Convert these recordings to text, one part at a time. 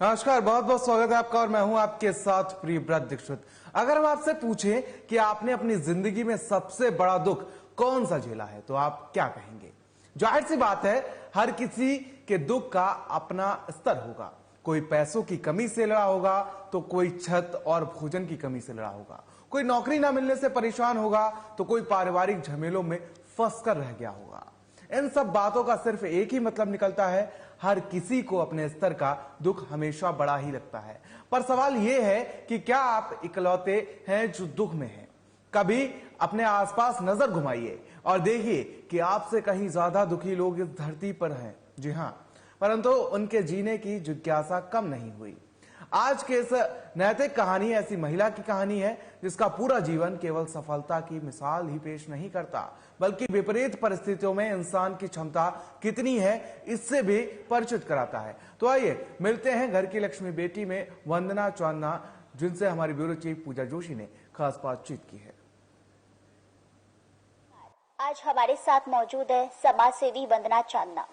नमस्कार, बहुत बहुत स्वागत है आपका और मैं हूं आपके साथ प्रियव्रत दीक्षित। अगर हम आपसे पूछें कि आपने अपनी जिंदगी में सबसे बड़ा दुख कौन सा झेला है तो आप क्या कहेंगे? जाहिर सी बात है, हर किसी के दुख का अपना स्तर होगा। कोई पैसों की कमी से लड़ा होगा तो कोई छत और भोजन की कमी से लड़ा होगा, कोई नौकरी ना मिलने से परेशान होगा तो कोई पारिवारिक झमेलों में फंस कर रह गया होगा। इन सब बातों का सिर्फ एक ही मतलब निकलता है, हर किसी को अपने स्तर का दुख हमेशा बड़ा ही लगता है। पर सवाल यह है कि क्या आप इकलौते हैं जो दुख में हैं? कभी अपने आसपास नजर घुमाइए और देखिए कि आपसे कहीं ज्यादा दुखी लोग इस धरती पर हैं। जी हां, परंतु उनके जीने की जिज्ञासा कम नहीं हुई। आज के इस नैतिक कहानी ऐसी महिला की कहानी है जिसका पूरा जीवन केवल सफलता की मिसाल ही पेश नहीं करता, बल्कि विपरीत परिस्थितियों में इंसान की क्षमता कितनी है इससे भी परिचित कराता है। तो आइए मिलते हैं घर की लक्ष्मी बेटी में वंदना चांदना, जिनसे हमारी ब्यूरो चीफ पूजा जोशी ने खास बातचीत की है। आज हमारे साथ मौजूद है समाज सेवी वंदना चांदना।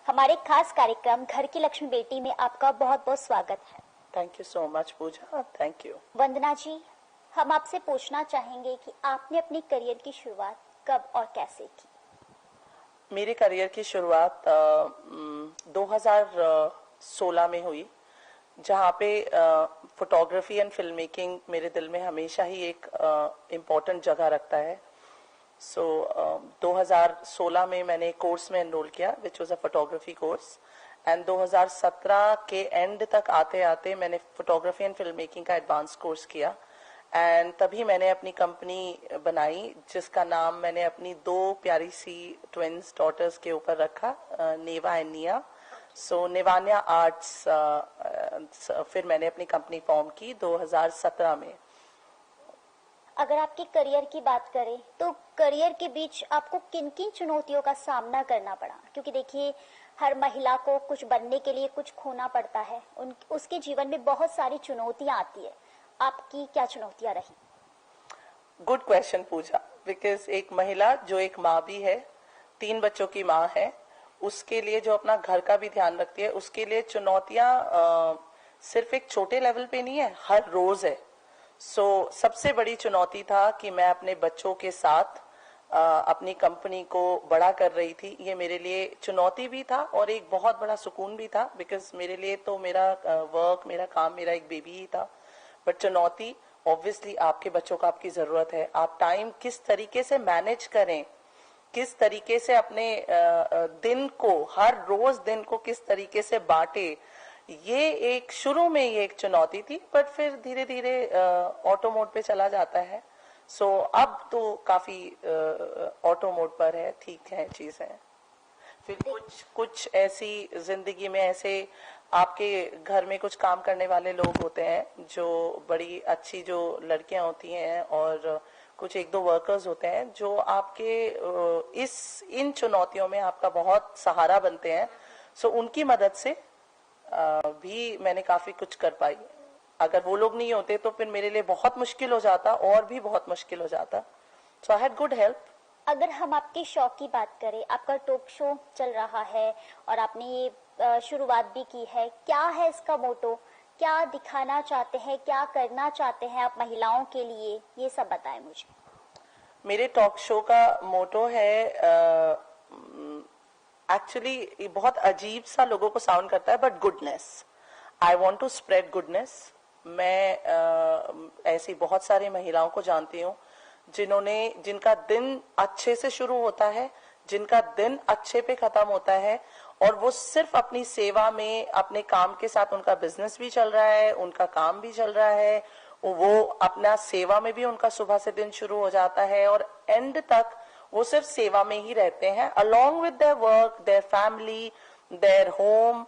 हमारे खास कार्यक्रम घर की लक्ष्मी बेटी में आपका बहुत बहुत स्वागत है। Thank you so much Pooja, thank you. Vandana ji, हम आपसे पूछना चाहेंगे कि आपने अपनी करियर की शुरुआत कब और कैसे की? मेरे करियर की शुरुआत 2016 में हुई, जहाँ पे फोटोग्राफी एंड फिल्म मेकिंग मेरे दिल में हमेशा ही एक इम्पोर्टेंट जगह रखता है। 2016 में मैंने कोर्स में एनरोल किया which was a photography course, and 2017 के एंड तक आते आते मैंने फोटोग्राफी एंड फिल्म मेकिंग का एडवांस कोर्स किया। एंड तभी मैंने अपनी कंपनी बनाई जिसका नाम मैंने अपनी दो प्यारी सी ट्विंस डॉटर्स के ऊपर रखा, नेवा एंड निया। नेवान्या आर्ट्स, फिर मैंने अपनी कंपनी फॉर्म की 2017 में। अगर आपके करियर की बात करें तो करियर के बीच आपको किन किन चुनौतियों का सामना करना पड़ा? क्योंकि देखिए, हर महिला को कुछ बनने के लिए कुछ खोना पड़ता है, उसके जीवन में बहुत सारी चुनौतियां आती है। आपकी क्या चुनौतियां रही? गुड क्वेश्चन पूजा, बिकॉज एक महिला जो एक माँ भी है, 3 बच्चों की माँ है, उसके लिए जो अपना घर का भी ध्यान रखती है, उसके लिए चुनौतियां सिर्फ एक छोटे लेवल पे नहीं है, हर रोज है। सबसे बड़ी चुनौती था कि मैं अपने बच्चों के साथ अपनी कंपनी को बड़ा कर रही थी। ये मेरे लिए चुनौती भी था और एक बहुत बड़ा सुकून भी था, बिकॉज मेरे लिए तो मेरा वर्क, मेरा काम, मेरा एक बेबी ही था। बट चुनौती ऑब्वियसली, आपके बच्चों को आपकी जरूरत है, आप टाइम किस तरीके से मैनेज करें, किस तरीके से अपने दिन को, हर रोज दिन को किस तरीके से बांटे, ये एक शुरू में ये एक चुनौती थी। बट फिर धीरे धीरे ऑटो मोड पे चला जाता है। अब तो काफी ऑटो मोड पर है, ठीक है चीजें। फिर कुछ ऐसी जिंदगी में ऐसे आपके घर में कुछ काम करने वाले लोग होते हैं जो बड़ी अच्छी जो लड़कियां होती हैं, और कुछ 1-2 वर्कर्स होते हैं जो आपके इन चुनौतियों में आपका बहुत सहारा बनते हैं। उनकी मदद से भी मैंने काफी कुछ कर पाई। अगर वो लोग नहीं होते तो फिर मेरे लिए बहुत मुश्किल हो जाता, और भी बहुत मुश्किल हो जाता। I had good help. अगर हम आपके शौक की बात करें, आपका टॉक शो चल रहा है और आपने ये शुरुआत भी की है, क्या है इसका मोटो? क्या दिखाना चाहते हैं, क्या करना चाहते हैं आप महिलाओं के लिए? ये सब बताएं मुझे। मेरे टॉक शो का मोटो है, एक्चुअली बहुत अजीब सा लोगों को साउंड करता है, but goodness. I want to spread goodness. मैं ऐसी बहुत सारी महिलाओं को जानती हूँ जिनका दिन अच्छे से शुरू होता है, जिनका दिन अच्छे पे खत्म होता है, और वो सिर्फ अपनी सेवा में, अपने काम के साथ उनका बिजनेस भी चल रहा है, उनका काम भी चल रहा है, वो अपना सेवा में भी उनका सुबह से दिन शुरू हो जाता है, और एंड तक वो सिर्फ सेवा में ही रहते हैं, along with their work, their family, their home।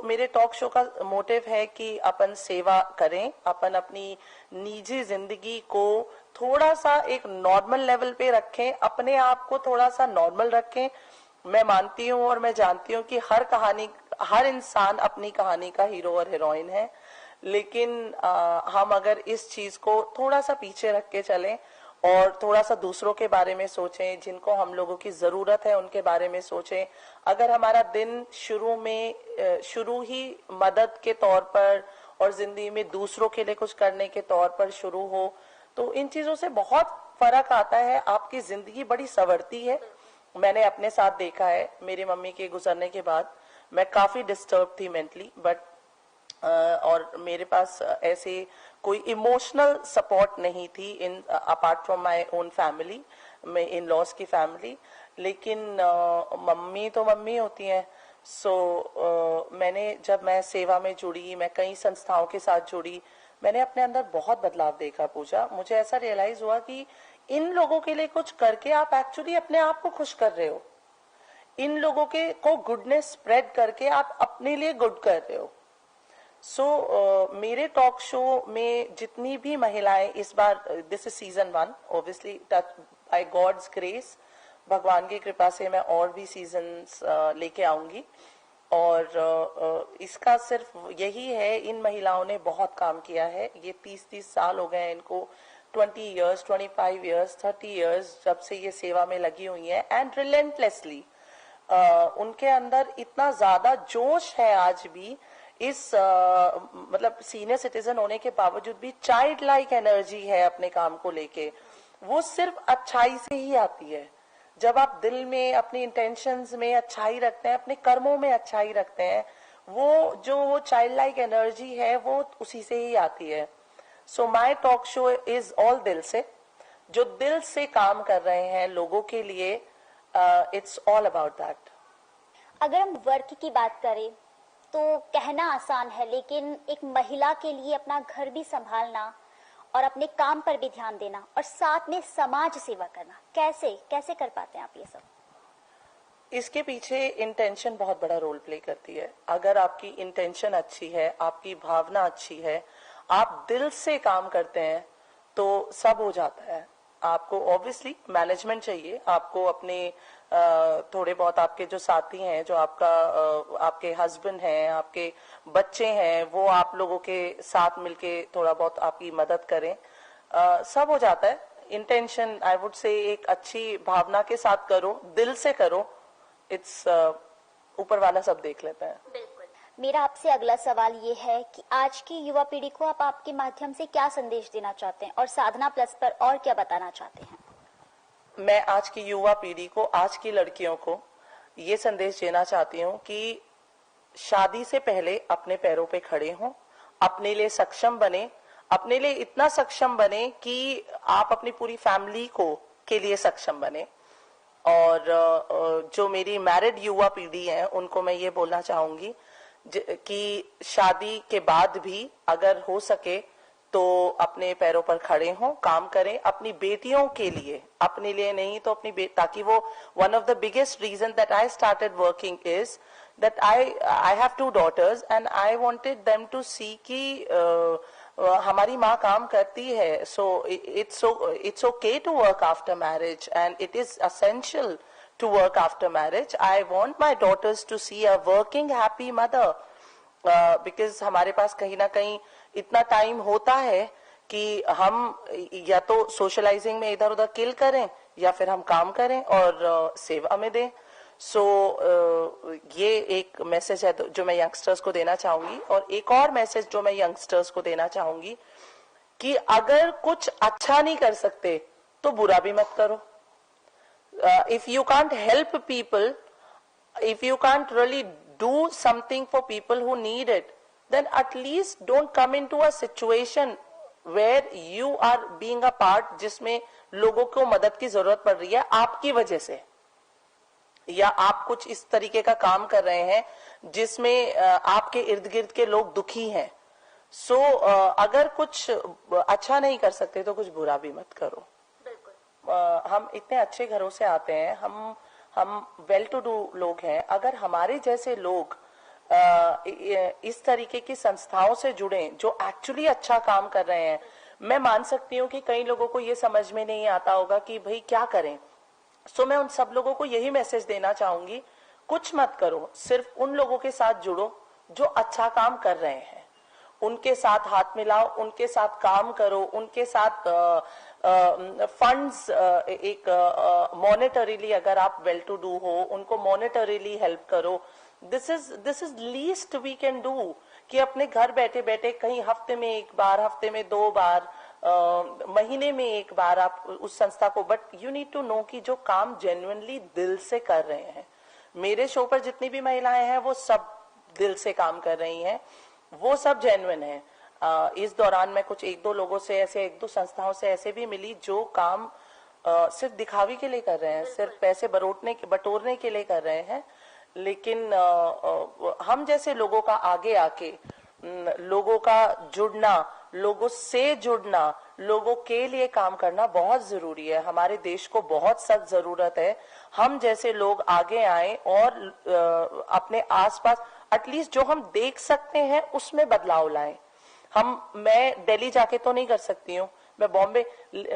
मेरे टॉक शो का मोटिव है कि अपन सेवा करें, अपन अपनी निजी जिंदगी को थोड़ा सा एक नॉर्मल लेवल पे रखें, अपने आप को थोड़ा सा नॉर्मल रखें। मैं मानती हूँ और मैं जानती हूँ कि हर इंसान अपनी कहानी का हीरो और हीरोइन है, लेकिन हम अगर इस चीज को थोड़ा सा पीछे रख के चलें और थोड़ा सा दूसरों के बारे में सोचें, जिनको हम लोगों की जरूरत है उनके बारे में सोचें। अगर हमारा दिन शुरू ही मदद के तौर पर और जिंदगी में दूसरों के लिए कुछ करने के तौर पर शुरू हो, तो इन चीजों से बहुत फर्क आता है, आपकी जिंदगी बड़ी संवरती है। मैंने अपने साथ देखा है, मेरी मम्मी के गुजरने के बाद मैं काफी डिस्टर्ब थी मेंटली, बट और मेरे पास ऐसे कोई इमोशनल सपोर्ट नहीं थी in apart from my own family, मैं इन लॉज की फैमिली। लेकिन मम्मी तो मम्मी होती हैं। मैंने जब मैं सेवा में जुड़ी, मैं कई संस्थाओं के साथ जुड़ी, मैंने अपने अंदर बहुत बदलाव देखा पूजा। मुझे ऐसा रियलाइज हुआ कि इन लोगों के लिए कुछ करके आप एक्चुअली अपने आप को खुश कर रहे हो, इन लोगों के को गुडनेस स्प्रेड करके आप अपने लिए गुड कर रहे हो। मेरे टॉक शो में जितनी भी महिलाएं इस बार, this is season 1, obviously touch by God's grace, भगवान की कृपा से मैं और भी सीजन्स लेके आऊंगी। और इसका सिर्फ यही है, इन महिलाओं ने बहुत काम किया है। ये 30 साल हो गए इनको, 20 years, 25 years, 30 years जब से ये सेवा में लगी हुई है। एंड रिलेंटलेसली उनके अंदर इतना ज्यादा जोश है आज भी, इस मतलब सीनियर सिटीजन होने के बावजूद भी चाइल्ड लाइक एनर्जी है अपने काम को लेके। वो सिर्फ अच्छाई से ही आती है। जब आप दिल में, अपनी इंटेंशंस में अच्छाई रखते हैं, अपने कर्मों में अच्छाई रखते हैं, वो चाइल्ड लाइक एनर्जी है, वो उसी से ही आती है। So my talk show is all दिल से, जो दिल से काम कर रहे हैं लोगों के लिए, इट्स ऑल अबाउट दैट। अगर हम वर्क की बात करें तो कहना आसान है, लेकिन एक महिला के लिए अपना घर भी संभालना और अपने काम पर भी ध्यान देना और साथ में समाज सेवा करना, कैसे कर पाते हैं आप ये सब? इसके पीछे इंटेंशन बहुत बड़ा रोल प्ले करती है। अगर आपकी इंटेंशन अच्छी है, आपकी भावना अच्छी है, आप दिल से काम करते हैं, तो सब हो जाता है। आपको ऑब्वियसली मैनेजमेंट चाहिए, आपको अपने थोड़े बहुत आपके जो साथी हैं, जो आपके हस्बैंड हैं, आपके बच्चे हैं, वो आप लोगों के साथ मिलके थोड़ा बहुत आपकी मदद करें, सब हो जाता है। इंटेंशन, आई वुड से, एक अच्छी भावना के साथ करो, दिल से करो, इट्स ऊपर वाला सब देख लेता है। बिल्कुल। मेरा आपसे अगला सवाल ये है कि आज की युवा पीढ़ी को आप आपके माध्यम से क्या संदेश देना चाहते हैं और साधना प्लस पर और क्या बताना चाहते हैं? मैं आज की युवा पीढ़ी को, आज की लड़कियों को ये संदेश देना चाहती हूँ कि शादी से पहले अपने पैरों पे खड़े हों, अपने लिए सक्षम बने, अपने लिए इतना सक्षम बने कि आप अपनी पूरी फैमिली के लिए सक्षम बने। और जो मेरी मैरिड युवा पीढ़ी है, उनको मैं ये बोलना चाहूंगी कि शादी के बाद भी अगर हो सके तो अपने पैरों पर खड़े हों, काम करें अपनी बेटियों के लिए, अपने लिए नहीं तो अपनी ताकि वो, one of the biggest reason that I started working is that I have 2 daughters and I wanted them to see कि हमारी माँ काम करती है। So it's okay to work after marriage and it is essential to work after marriage. I want my daughters to see a working happy mother, because हमारे पास कहीं ना कहीं इतना टाइम होता है कि हम या तो सोशलाइजिंग में इधर उधर किल करें या फिर हम काम करें और सेवा में दें। ये एक मैसेज है जो मैं यंगस्टर्स को देना चाहूंगी। और एक और मैसेज जो मैं यंगस्टर्स को देना चाहूंगी कि अगर कुछ अच्छा नहीं कर सकते तो बुरा भी मत करो। If you can't help people, if you can't really do something for people who need it, then at least don't come into a situation where you are being a part जिसमें लोगों को मदद की जरूरत पड़ रही है आपकी वजह से, या आप कुछ इस तरीके का काम कर रहे हैं जिसमें आपके इर्द गिर्द के लोग दुखी हैं। अगर कुछ अच्छा नहीं कर सकते तो कुछ बुरा भी मत करो। हम इतने अच्छे घरों से आते हैं, हम वेल टू डू लोग हैं। अगर हमारे जैसे लोग इस तरीके की संस्थाओं से जुड़े जो एक्चुअली अच्छा काम कर रहे हैं, मैं मान सकती हूँ कि कई लोगों को ये समझ में नहीं आता होगा कि भाई क्या करें। मैं उन सब लोगों को यही मैसेज देना चाहूंगी, कुछ मत करो, सिर्फ उन लोगों के साथ जुड़ो जो अच्छा काम कर रहे हैं, उनके साथ हाथ मिलाओ, उनके साथ काम करो, उनके साथ फंड्स एक मॉनेटरीली अगर आप वेल टू डू हो, उनको मॉनेटरीली हेल्प करो. This is least we can do कि अपने घर बैठे बैठे कहीं हफ्ते में एक बार, हफ्ते में 2 बार, महीने में एक बार आप उस संस्था को, but you need to know कि जो काम जेन्युइनली दिल से कर रहे हैं. मेरे शो पर जितनी भी महिलाएं हैं वो सब दिल से काम कर रही हैं, वो सब जेन्युइन है. इस दौरान मैं कुछ 1-2 लोगों से ऐसे, 1-2 संस्थाओं से ऐसे भी मिली जो काम सिर्फ दिखावे के लिए कर रहे हैं, सिर्फ पैसे बटोरने के लिए कर रहे हैं. लेकिन हम जैसे लोगों का आगे आके लोगों का जुड़ना, लोगों से जुड़ना, लोगों के लिए काम करना बहुत जरूरी है. हमारे देश को बहुत सख्त जरूरत है हम जैसे लोग आगे आए और अपने आसपास एटलीस्ट जो हम देख सकते हैं उसमें बदलाव लाएं. मैं दिल्ली जाके तो नहीं कर सकती हूँ, मैं बॉम्बे,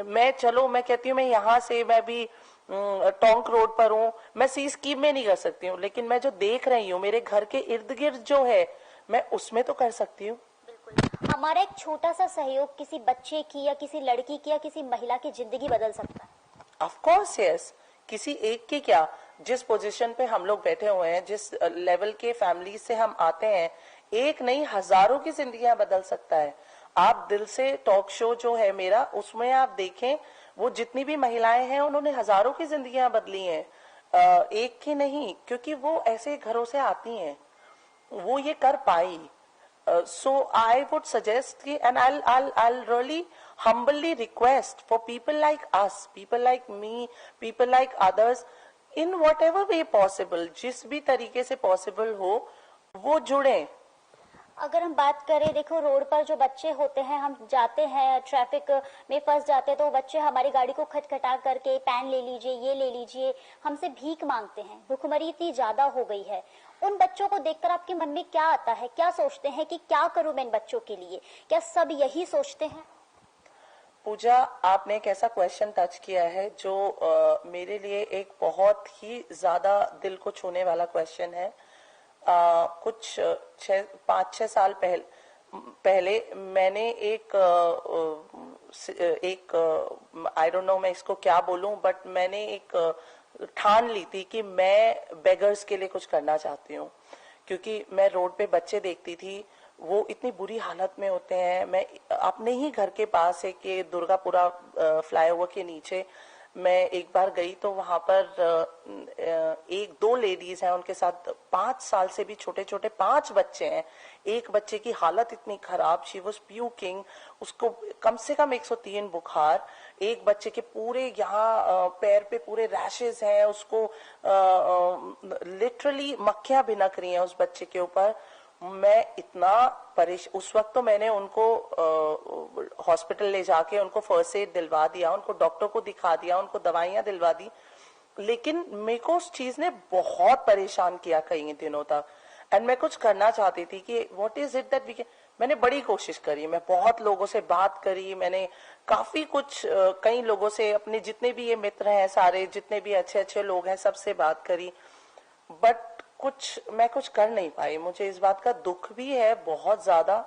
मैं कहती हूँ मैं यहाँ से, मैं भी टोंक रोड पर हूँ, मैं सी स्कीम में नहीं कर सकती हूँ, लेकिन मैं जो देख रही हूँ मेरे घर के इर्द गिर्द जो है, मैं उसमें तो कर सकती हूँ. बिल्कुल, हमारा एक छोटा सा सहयोग किसी बच्चे की या किसी लड़की की या किसी महिला की जिंदगी बदल सकता है. ऑफ कोर्स यस, किसी एक की क्या, जिस पोजीशन पे हम लोग बैठे हुए हैं, जिस लेवल के फैमिली से हम आते हैं, एक नहीं हजारों की जिंदगियां बदल सकता है. आप दिल से टॉक शो जो है मेरा, उसमें आप देखें वो जितनी भी महिलाएं हैं उन्होंने हजारों की जिंदगियां बदली हैं, एक की नहीं, क्योंकि वो ऐसे घरों से आती हैं, वो ये कर पाई. So I would suggest and I'll really humbly request for people like us, people like me, people like others, in whatever way possible, जिस भी तरीके से possible हो, वो जुड़ें. अगर हम बात करें, देखो रोड पर जो बच्चे होते हैं, हम जाते हैं ट्रैफिक में फंस जाते हैं तो बच्चे हमारी गाड़ी को खटखटा करके पेन ले लीजिए, ये ले लीजिए, हमसे भीख मांगते हैं. भुखमरी इतनी ज्यादा हो गई है. उन बच्चों को देखकर आपके मन में क्या आता है, क्या सोचते हैं कि क्या करूं मैं इन बच्चों के लिए? क्या सब यही सोचते हैं? पूजा, आपने एक ऐसा क्वेश्चन टच किया है जो मेरे लिए एक बहुत ही ज्यादा दिल को छूने वाला क्वेश्चन है. कुछ 5-6 साल पहले मैंने एक आई डोंट नो मैं इसको क्या बोलूं, बट मैंने एक ठान ली थी कि मैं बेगर्स के लिए कुछ करना चाहती हूँ, क्योंकि मैं रोड पे बच्चे देखती थी, वो इतनी बुरी हालत में होते हैं. मैं अपने ही घर के पास है कि दुर्गापुरा फ्लाईओवर के नीचे मैं एक बार गई तो वहां पर 1-2 लेडीज हैं, उनके साथ 5 साल से भी छोटे छोटे 5 बच्चे हैं. एक बच्चे की हालत इतनी खराब, शी वॉज प्यूकिंग, उसको कम से कम 103 बुखार. एक बच्चे के पूरे यहाँ पैर पे पूरे रैशेज हैं, उसको लिटरली मक्खियां भिनक रही हैं उस बच्चे के ऊपर. मैं इतना उस वक्त तो मैंने उनको हॉस्पिटल ले जाके उनको फर्स्ट एड दिलवा दिया, उनको डॉक्टर को दिखा दिया, उनको दवाइयां दिलवा दी, लेकिन मेरे को उस चीज ने बहुत परेशान किया कई दिनों तक. एंड मैं कुछ करना चाहती थी कि what is it that we can. मैंने बड़ी कोशिश करी, मैं बहुत लोगों से बात करी, मैंने काफी कुछ कई लोगों से, अपने जितने भी ये मित्र हैं सारे, जितने भी अच्छे अच्छे लोग हैं, सबसे बात करी, बट मैं कुछ कर नहीं पाई. मुझे इस बात का दुख भी है बहुत ज्यादा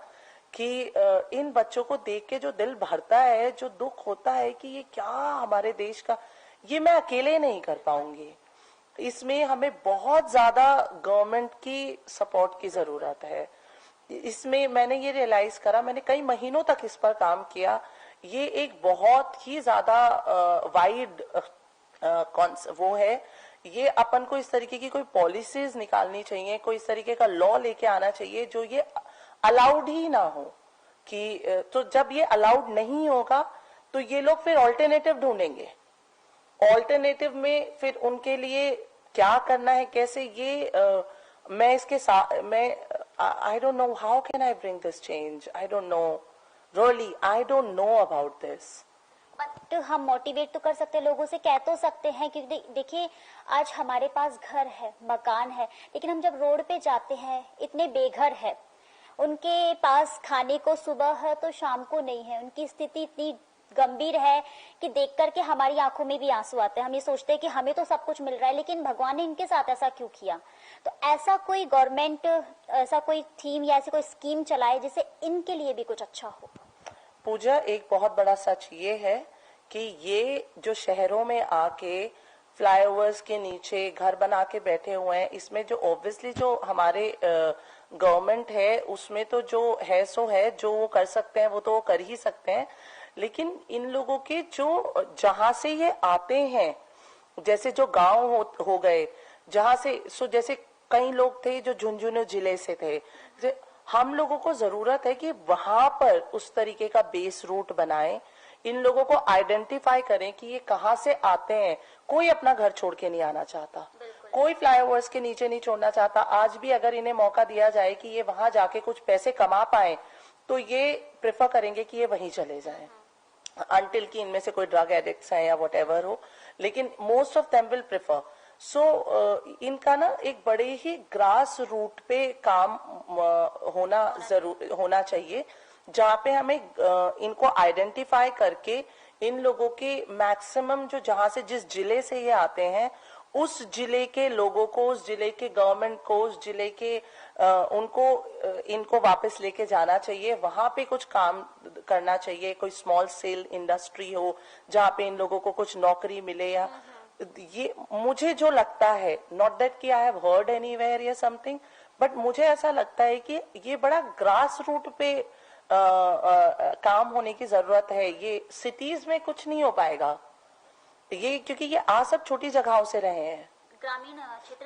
कि इन बच्चों को देख के जो दिल भरता है, जो दुख होता है कि ये क्या हमारे देश का, ये मैं अकेले नहीं कर पाऊंगी. इसमें हमें बहुत ज्यादा गवर्नमेंट की सपोर्ट की जरूरत है. इसमें मैंने ये रियलाइज करा, मैंने कई महीनों तक इस पर काम किया. ये एक बहुत ही ज्यादा वाइड वो है. ये अपन को इस तरीके की कोई पॉलिसीज निकालनी चाहिए, कोई इस तरीके का लॉ लेके आना चाहिए जो ये अलाउड ही ना हो. कि तो जब ये अलाउड नहीं होगा तो ये लोग फिर ऑल्टरनेटिव ढूंढेंगे. ऑल्टरनेटिव में फिर उनके लिए क्या करना है, कैसे, ये मैं इसके साथ मैं I don't know how can I bring this change. I don't know, really I don't know about this. But हम मोटिवेट तो कर सकते हैं, लोगों से कह तो सकते हैं, क्योंकि देखिए आज हमारे पास घर है, मकान है, लेकिन हम जब रोड पे जाते हैं, इतने बेघर है, उनके पास खाने को सुबह है तो शाम को नहीं है, उनकी स्थिति इतनी गंभीर है कि देख करके हमारी आंखों में भी आंसू आते हैं. हम ये सोचते हैं कि हमें तो सब कुछ मिल रहा है, लेकिन भगवान ने इनके साथ ऐसा क्यों किया? तो ऐसा कोई गवर्नमेंट, ऐसा कोई थीम या ऐसी कोई स्कीम चलाए जिससे इनके लिए भी कुछ अच्छा हो. पूजा, एक बहुत बड़ा सच ये है कि ये जो शहरों में आके फ्लाईओवर्स के नीचे घर बना के बैठे हुए हैं, इसमें जो ऑब्वियसली जो हमारे गवर्नमेंट है उसमें तो जो है सो है, जो वो कर सकते हैं वो तो वो कर ही सकते हैं, लेकिन इन लोगों के जो जहां से ये आते हैं, जैसे जो गांव हो गए जहां से, सो जैसे कई लोग थे जो झुंझुनू जिले से थे, हम लोगों को जरूरत है कि वहां पर उस तरीके का बेस रूट बनाएं, इन लोगों को आइडेंटिफाई करें कि ये कहाँ से आते हैं। कोई अपना घर छोड़ के नहीं आना चाहता, कोई फ्लाईओवर्स के नीचे नहीं छोड़ना चाहता। आज भी अगर इन्हें मौका दिया जाए कि ये वहां जाके कुछ पैसे कमा पाए तो ये प्रेफर करेंगे कि ये वहीं चले जाएं, अंटिल कि इनमें से कोई ड्रग एडिक्ट्स हैं या व्हाटएवर हो, लेकिन most of them will prefer. So इनका ना एक बड़े ही ग्रास रूट पे काम होना चाहिए, जहाँ पे हमें इनको आइडेंटिफाई करके इन लोगों के मैक्सिमम जो जहां से जिस जिले से ये आते हैं उस जिले के लोगों को, उस जिले के गवर्नमेंट को, उस जिले के इनको वापस लेके जाना चाहिए, वहां पे कुछ काम करना चाहिए, कोई स्मॉल सेल इंडस्ट्री हो जहाँ पे इन लोगों को कुछ नौकरी मिले। या ये मुझे जो लगता है, नॉट दैट कि आई हैव हर्ड एनीवेयर या समथिंग, बट मुझे ऐसा लगता है कि ये बड़ा ग्रास रूट पे काम होने की जरूरत है। ये सिटीज में कुछ नहीं हो पाएगा ये, क्योंकि ये सब छोटी जगहों से रहे हैं,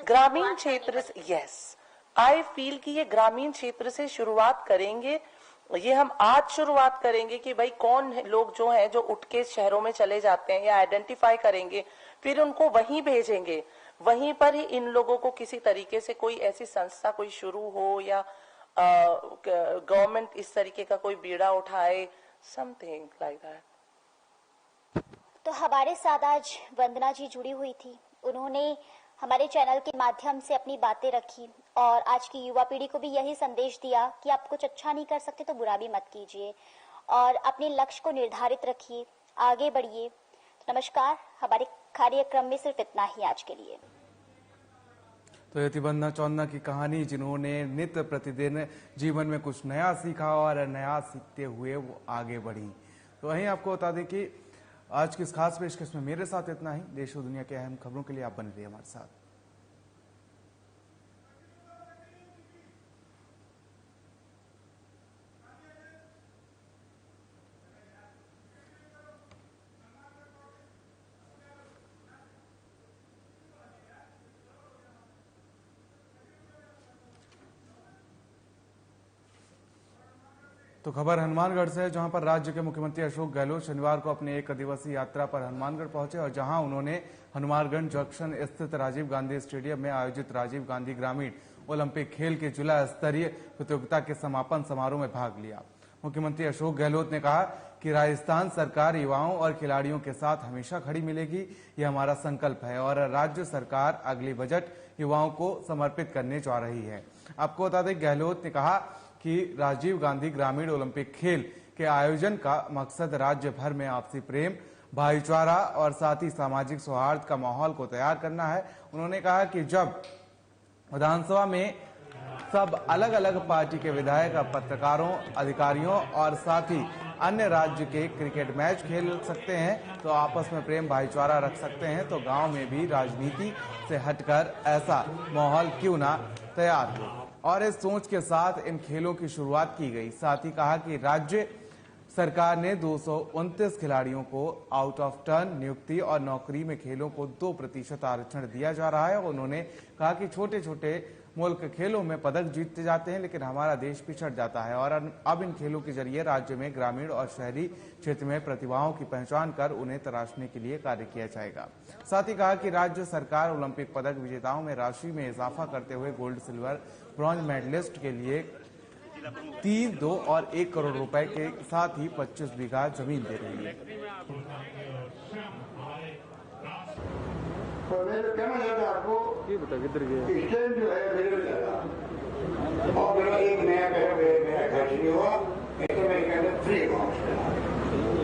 ग्रामीण क्षेत्र से। यस, आई फील कि ये ग्रामीण क्षेत्र से शुरुआत करेंगे। ये हम आज शुरुआत करेंगे कि भाई कौन लोग जो हैं जो उठ के शहरों में चले जाते हैं, या आइडेंटिफाई करेंगे, फिर उनको वहीं भेजेंगे, वहीं पर ही इन लोगों को किसी तरीके से कोई ऐसी संस्था कोई शुरू हो, या गवर्नमेंट इस तरीके का कोई बीड़ा उठाए, समथिंग लाइक दैट। तो हमारे साथ आज वंदना जी जुड़ी हुई थी, उन्होंने हमारे चैनल के माध्यम से अपनी बातें रखी और आज की युवा पीढ़ी को भी यही संदेश दिया कि आप कुछ अच्छा नहीं कर सकते तो बुरा भी मत कीजिए और अपने लक्ष्य को निर्धारित रखिए, आगे बढ़िए। तो नमस्कार, हमारे कार्यक्रम में सिर्फ इतना ही आज के लिए। तो ये थी वंदना चौंदा की कहानी, जिन्होंने नित्य प्रतिदिन जीवन में कुछ नया सीखा और नया सीखते हुए वो आगे बढ़ी। तो वहीं आपको बता दें कि आज की इस खास पेशकश में मेरे साथ इतना ही। देश और दुनिया के अहम खबरों के लिए आप बने रहिए हमारे साथ। तो खबर हनुमानगढ़ से है, जहां पर राज्य के मुख्यमंत्री अशोक गहलोत शनिवार को अपने 1 दिवसीय यात्रा पर हनुमानगढ़ पहुंचे और जहां उन्होंने हनुमानगढ़ जंक्शन स्थित राजीव गांधी स्टेडियम में आयोजित राजीव गांधी ग्रामीण ओलंपिक खेल के जिला स्तरीय प्रतियोगिता के समापन समारोह में भाग लिया। मुख्यमंत्री अशोक गहलोत ने कहा कि राजस्थान सरकार युवाओं और खिलाड़ियों के साथ हमेशा खड़ी मिलेगी, यह हमारा संकल्प है और राज्य सरकार अगली बजट युवाओं को समर्पित करने जा रही है। आपको बता दें, गहलोत ने कहा कि राजीव गांधी ग्रामीण ओलंपिक खेल के आयोजन का मकसद राज्य भर में आपसी प्रेम, भाईचारा और साथ ही सामाजिक सौहार्द का माहौल को तैयार करना है। उन्होंने कहा कि जब विधानसभा में सब अलग अलग पार्टी के विधायक, पत्रकारों, अधिकारियों और साथ ही अन्य राज्य के क्रिकेट मैच खेल सकते हैं तो आपस में प्रेम भाईचारा रख सकते हैं, तो गांव में भी राजनीति से हटकर ऐसा माहौल क्यों ना तैयार हो। और इस सोच के साथ इन खेलों की शुरुआत की गई। साथ ही कहा कि राज्य सरकार ने 229 खिलाड़ियों को आउट ऑफ टर्न नियुक्ति और नौकरी में खेलों को 2% आरक्षण दिया जा रहा है। उन्होंने कहा कि छोटे छोटे मुल्क खेलों में पदक जीतते जाते हैं लेकिन हमारा देश पिछड़ जाता है और अब इन खेलों के जरिए राज्य में ग्रामीण और शहरी क्षेत्र में प्रतिभाओं की पहचान कर उन्हें तराशने के लिए कार्य किया जाएगा। साथ ही कहा कि राज्य सरकार ओलंपिक पदक विजेताओं में राशि में इजाफा करते हुए गोल्ड, सिल्वर, ब्रॉन्ज मेडलिस्ट के लिए 3, 2 और 1 करोड़ रुपए के साथ ही 25 बीघा जमीन दे रही है। तो मैं तो कहना चाहता आपको स्टैंड जो है मेरे और मेरा एक नया खर्च नहीं हुआ, एक तो मेरे कहते फ्री हुआ।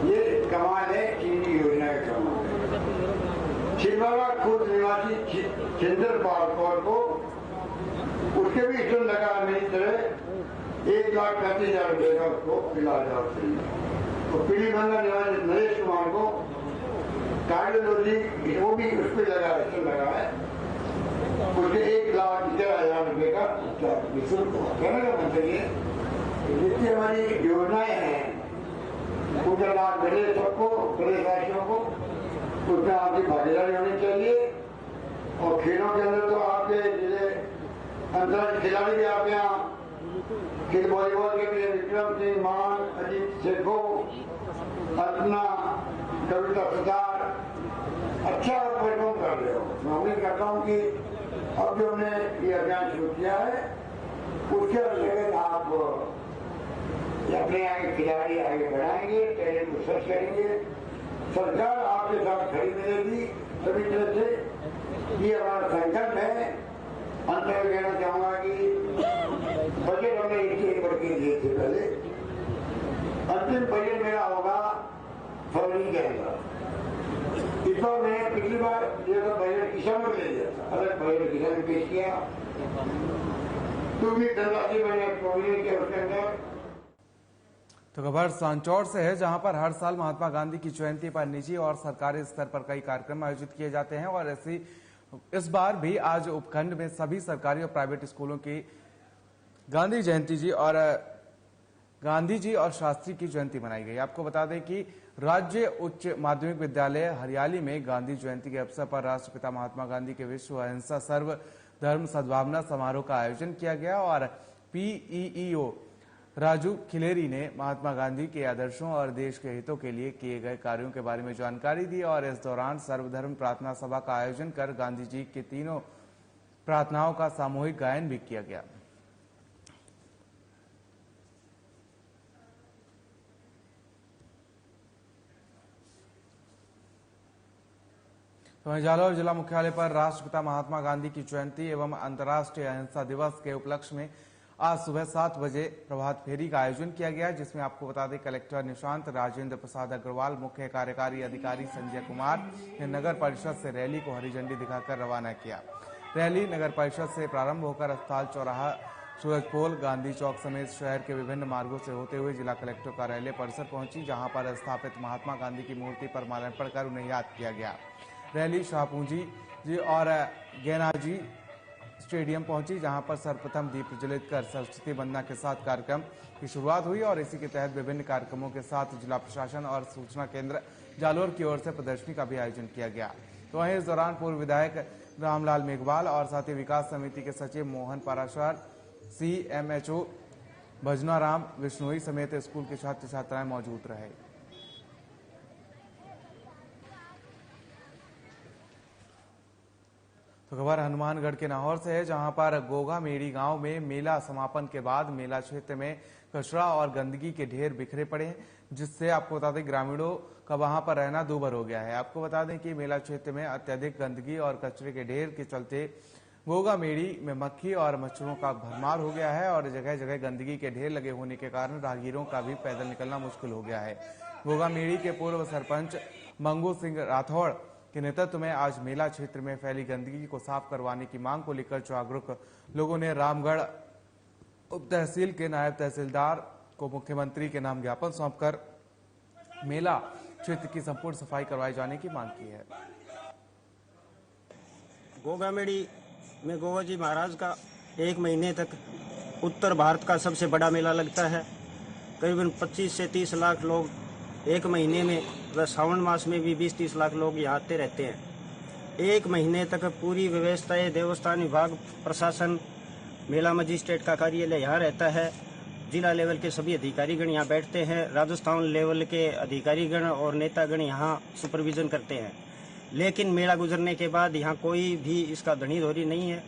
ये कमाल है चीनी योजना का कमाल। छिंदवाड़ा खुद निवासी चंद्र पाल कौर को उसके भी स्टैंड लगा मेरी तरह 1,35,000 रुपये का उसको इलाज। तो पीली मंगल निवासी नरेश कुमार को कार्डियोलॉजी वो भी उस पर लगा है, उसके 1,13,000 रुपए का निःशुल्क कहने का मतलब ये जितनी हमारी योजनाएं हैं उनका लाभ मिले सबको, प्रदेशवासियों को, उसमें आपकी भागीदारी होनी चाहिए। और खेलों के अंदर तो आपके जिले अंतर्राष्ट्रीय खिलाड़ी भी आपके यहाँ खेल वॉलीबॉल के लिए विक्रम सिंह मान, अजीत शेखो, अर्चना, कविता सुधार अच्छा परफॉर्म कर रहे हो। मैं उम्मीद करता हूँ कि अब जो हमने ये अभियान शुरू किया है उसके अंतर्गत आप अपने आगे खिलाड़ी आगे बढ़ाएंगे, टैलेंट को सर्च करेंगे, सरकार आपके साथ खड़ी मिलेगी सभी तरह से। ये हमारा संकल्प है। अंत में कहना चाहूंगा कि बजट हमने एक बढ़ के दिए थे पहले, अंतिम बजट मेरा होगा फरवरी के अंदर। इस बार मैं पिछली बार बजट किसानों को ले लिया था, अलग बजट किसान ने पेश किया, तो भी धनराशि मैंने प्रोविजन किया उसके अंदर। तो खबर सांचौर से है, जहां पर हर साल महात्मा गांधी की जयंती पर निजी और सरकारी स्तर पर कई कार्यक्रम आयोजित किए जाते हैं और इस बार भी आज उपखंड में सभी सरकारी और प्राइवेट स्कूलों की गांधी जी और शास्त्री की जयंती मनाई गई। आपको बता दें कि राज्य उच्च माध्यमिक विद्यालय हरियाली में गांधी जयंती के अवसर पर राष्ट्रपिता महात्मा गांधी के विश्व अहिंसा सर्व धर्म सद्भावना समारोह का आयोजन किया गया और पीईओ राजू खिलेरी ने महात्मा गांधी के आदर्शों और देश के हितों के लिए किए गए कार्यों के बारे में जानकारी दी और इस दौरान सर्वधर्म प्रार्थना सभा का आयोजन कर गांधी जी के तीनों प्रार्थनाओं का सामूहिक गायन भी किया गया। तो वहीं जालौर जिला मुख्यालय पर राष्ट्रपिता महात्मा गांधी की जयंती एवं अंतर्राष्ट्रीय अहिंसा दिवस के उपलक्ष्य में आज सुबह 7 बजे प्रभात फेरी का आयोजन किया गया, जिसमें आपको बता दें कलेक्टर निशांत राजेंद्र प्रसाद अग्रवाल, मुख्य कार्यकारी अधिकारी संजय कुमार ने नगर परिषद से रैली को हरी झंडी दिखाकर रवाना किया। रैली नगर परिषद से प्रारंभ होकर अस्पताल चौराहा, सूरजपोल, गांधी चौक समेत शहर के विभिन्न मार्गों से होते हुए जिला कलेक्टर कार्यालय परिसर पहुंची, जहां पर स्थापित महात्मा गांधी की मूर्ति पर माल्यार्पण कर उन्हें याद किया गया। रैली शाहपूंजी जी और गैनाजी स्टेडियम पहुंची, जहां पर सर्वप्रथम दीप प्रज्वलित कर सरस्वती वंदना के साथ कार्यक्रम की शुरुआत हुई और इसी के तहत विभिन्न कार्यक्रमों के साथ जिला प्रशासन और सूचना केंद्र जालोर की ओर से प्रदर्शनी का भी आयोजन किया गया। तो वहीं इस दौरान पूर्व विधायक रामलाल मेघवाल और साथ ही विकास समिति के सचिव मोहन पाराशर, CMHO भजनाराम विश्नोई समेत स्कूल के छात्र छात्राएं मौजूद रहे। तो खबर हनुमानगढ़ के नाहौर से है, जहां पर गोगा मेड़ी गांव में मेला समापन के बाद मेला क्षेत्र में कचरा और गंदगी के ढेर बिखरे पड़े हैं, जिससे आपको बता दें ग्रामीणों का वहां पर रहना दूभर हो गया है। आपको बता दें कि मेला क्षेत्र में अत्यधिक गंदगी और कचरे के ढेर के चलते गोगा मेड़ी में मक्खी और मच्छरों का भरमार हो गया है और जगह जगह गंदगी के ढेर लगे होने के कारण राहगीरों का भी पैदल निकलना मुश्किल हो गया है। गोगा मेड़ी के पूर्व सरपंच मंगू सिंह राठौड़ के नेतृत्व में आज मेला क्षेत्र में फैली गंदगी को साफ करवाने की मांग को लेकर जागरूक लोगों ने रामगढ़ उप तहसील के नायब तहसीलदार को मुख्यमंत्री के नाम ज्ञापन सौंपकर मेला क्षेत्र की संपूर्ण सफाई करवाए जाने की मांग की है। गोगामेड़ी में गोगा जी महाराज का 1 महीने तक उत्तर भारत का सबसे बड़ा मेला लगता है। करीबन 25 से 30 लाख लोग 1 महीने में, व सावन मास में भी 20-30 लाख लोग यहाँ आते रहते हैं। 1 महीने तक पूरी व्यवस्थाएं, देवस्थान विभाग, प्रशासन, मेला मजिस्ट्रेट का कार्यालय यहाँ रहता है। जिला लेवल के सभी अधिकारीगण यहाँ बैठते हैं। राजस्थान लेवल के अधिकारीगण और नेतागण यहाँ सुपरविजन करते हैं। लेकिन मेला गुजरने के बाद यहाँ कोई भी इसका धनीधोरी नहीं है।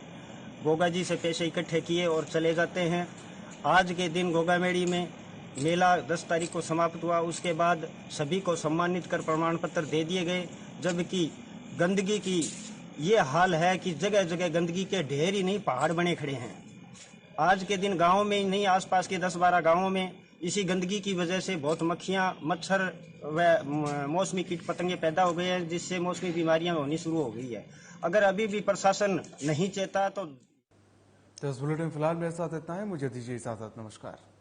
गोगा जी से पैसे इकट्ठे किए और चले जाते हैं। आज के दिन गोगा मेड़ी में मेला 10 तारीख को समाप्त हुआ। उसके बाद सभी को सम्मानित कर प्रमाण पत्र दे दिए गए, जबकि गंदगी की ये हाल है कि जगह जगह गंदगी के ढेर ही नहीं, पहाड़ बने खड़े हैं। आज के दिन गांव में ही नहीं, आसपास के 10-12 गांवों में इसी गंदगी की वजह से बहुत मक्खियां, मच्छर व मौसमी कीट पतंगे पैदा हो गए हैं, जिससे मौसमी बीमारियां होनी शुरू हो गई है। अगर अभी भी प्रशासन नहीं चेता तो इस बुलेटिन फिलहाल मेरे साथ इतना है। मुझे दीजिए इजाजत। नमस्कार।